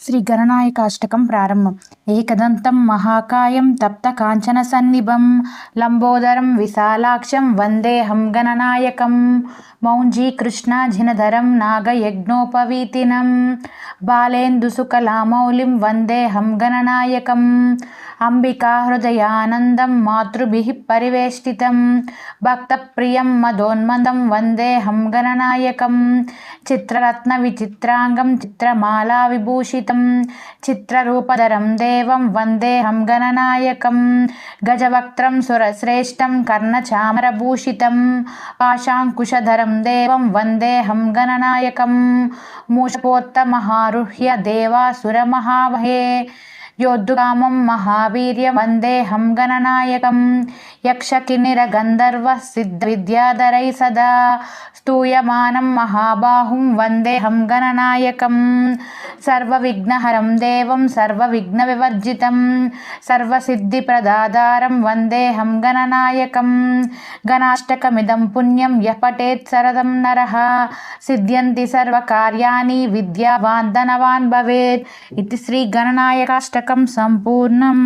శ్రీ గణనాయకాష్టకం ప్రారంభం. ఏకదంతం మహాకాయం తప్త కాంచన సన్నిభం లంబోదరం విశాలాక్షం వందేహం గణనాయకం మౌంజీకృష్ణాజినధరం నాగయజ్ఞోపవీతినం బాలేందుసుకలామౌళిం వందేహం గణనాయకం అంబికాహృదయానందం మాతృభిః పరివేష్టితం భక్తప్రియం మదోన్మదం వందేహం గణనాయకం చిత్రరత్న విచిత్రాంగం చిత్రమాలా విభూషితం చిత్రరూపధరం దేవం వందేహం గణనాయకం గజవక్త్రం సురశ్రేష్టం కర్ణచామరభూషితం పాశాంకుశధరం దేవం వందేహం గణనాయకం మూషకోత్తమహారుహ్య దేవాసురమహావహే యోద్ధుకామం మహావీర్యం వందేహం గణనాయకం యక్షకిన్నెరగంధర్వ సిద్ధవిద్యాధరై సదా స్తూయమానం మహాబాహుం వందేహం గణనాయకం సర్వవిఘ్నహరం దేవం సర్వవిఘ్నవివర్జితం సర్వసిద్ధిప్రదాధారం వందేహం గణనాయకం గణాష్టకమిదం పుణ్యం యః పఠేత్ సరదం నరః సిద్ధ్యంతి సర్వకార్యాణి విద్యావాన్ ధనవాన్ భవేత్. ఇది శ్రీ గణనాయకాష్టకం సంపూర్ణం.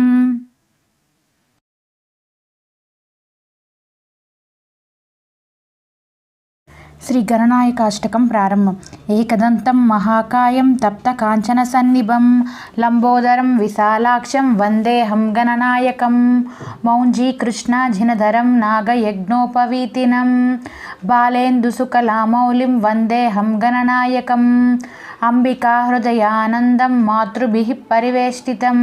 శ్రీ గణనాయకాష్టకం ప్రారంభం. ఏకదంతం మహాకాయం తప్త కాంచన సన్నిభం లంబోదరం విశాలాక్షం వందేహం గణనాయకం మౌంజీకృష్ణాజినధరం నాగయజ్ఞోపవీతినం బాలేందుసుకలామౌళిం వందేహం గణనాయకం అంబికాహృదయానందం మాతృభిః పరివేష్టితం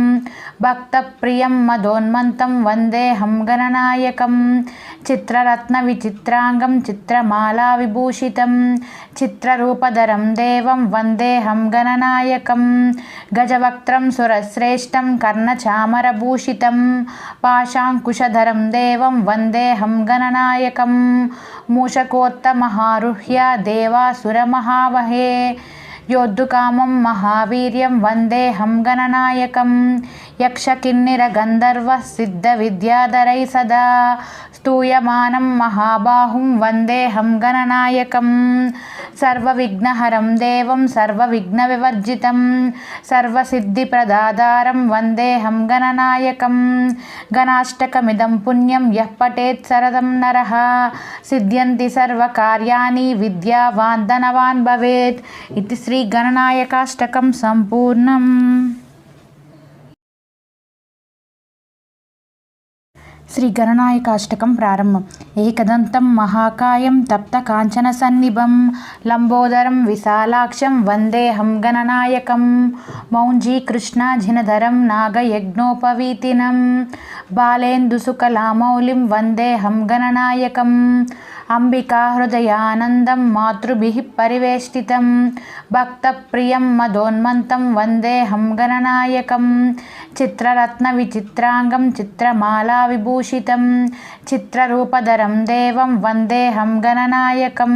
భక్తప్రియం మదోన్మంతం వందేహం గణనాయకం చిత్రరత్న విచిత్రాంగం చిత్రమాలా విభూషితం చిత్రరూపధరం దేవం వందేహం గణనాయకం గజవక్త్రం సురశ్రేష్టం కర్ణచామరభూషితం పాశాంకుశధరం దేవం వందేహం గణనాయకం మూషకోత్తమహారుహ్య దేవాసురమహావహే యోద్ధుకామం మహావీర్యం వందేహం గణనాయకం యక్షకిన్నెరగంధర్వ సిద్ధవిద్యాధరై సదా స్తూయమానం మహాబాహుం వందేహం గణనాయకం సర్వవిఘ్నహరం దేవం సర్వవిఘ్నవివర్జితం సర్వసిద్ధిప్రదాధారం వందేహం గణనాయకం గణాష్టకమిదం పుణ్యం యః పఠేత్ సరదం నరః సిద్ధ్యంతి సర్వకార్యాణి విద్యావాన్ ధనవాన్ భవేత్. ఇది శ్రీ గణనాయకాష్టకం సంపూర్ణం. శ్రీ గణనాయకాష్టకం ప్రారంభం. ఏకదంతం మహాకాయం తప్త కాంచన సన్నిభం లంబోదరం విశాలాక్షం వందేహం గణనాయకం మౌంజీకృష్ణాజినధరం నాగయజ్ఞోపవీతినం బాలేందుసుకలామౌళిం వందేహం గణనాయకం అంబికాహృదయానందం మాతృభిః పరివేష్టితం భక్తప్రియం మదోన్మంతం వందేహం గణనాయకం చిత్రరత్న విచిత్రాంగం చిత్రమాలా విభూషితం చిత్రరూపధరం దేవం వందేహం గణనాయకం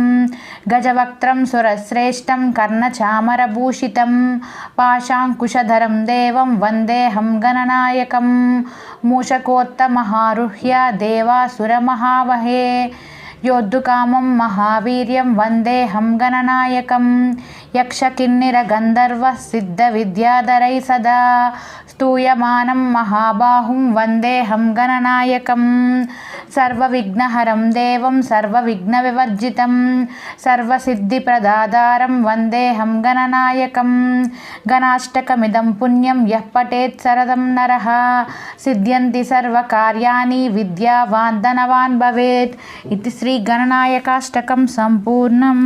గజవక్త్రం సురశ్రేష్టం కర్ణచామరభూషితం పాశాంకుశధరం దేవం వందేహం గణనాయకం మూషకోత్తమహారుహ్య దేవాసురమహావహే యోద్ధుకామం మహావీర్యం వందేహం గణనాయకం యక్షకిన్నెరగంధర్వ సిద్ధవిద్యాధరై సదా స్తూయమానం మహాబాహుం వందేహం గణనాయకం సర్వవిఘ్నహరం దేవం సర్వవిఘ్నవివర్జితం సర్వసిద్ధిప్రదాధారం వందేహం గణనాయకం గణాష్టకమిదం పుణ్యం యః పఠేత్ సరదం నరః సిద్ధ్యంతి సర్వకార్యాణి విద్యావాన్ ధనవాన్ భవేత్. ఇది శ్రీ గణనాయకాష్టకం సంపూర్ణం.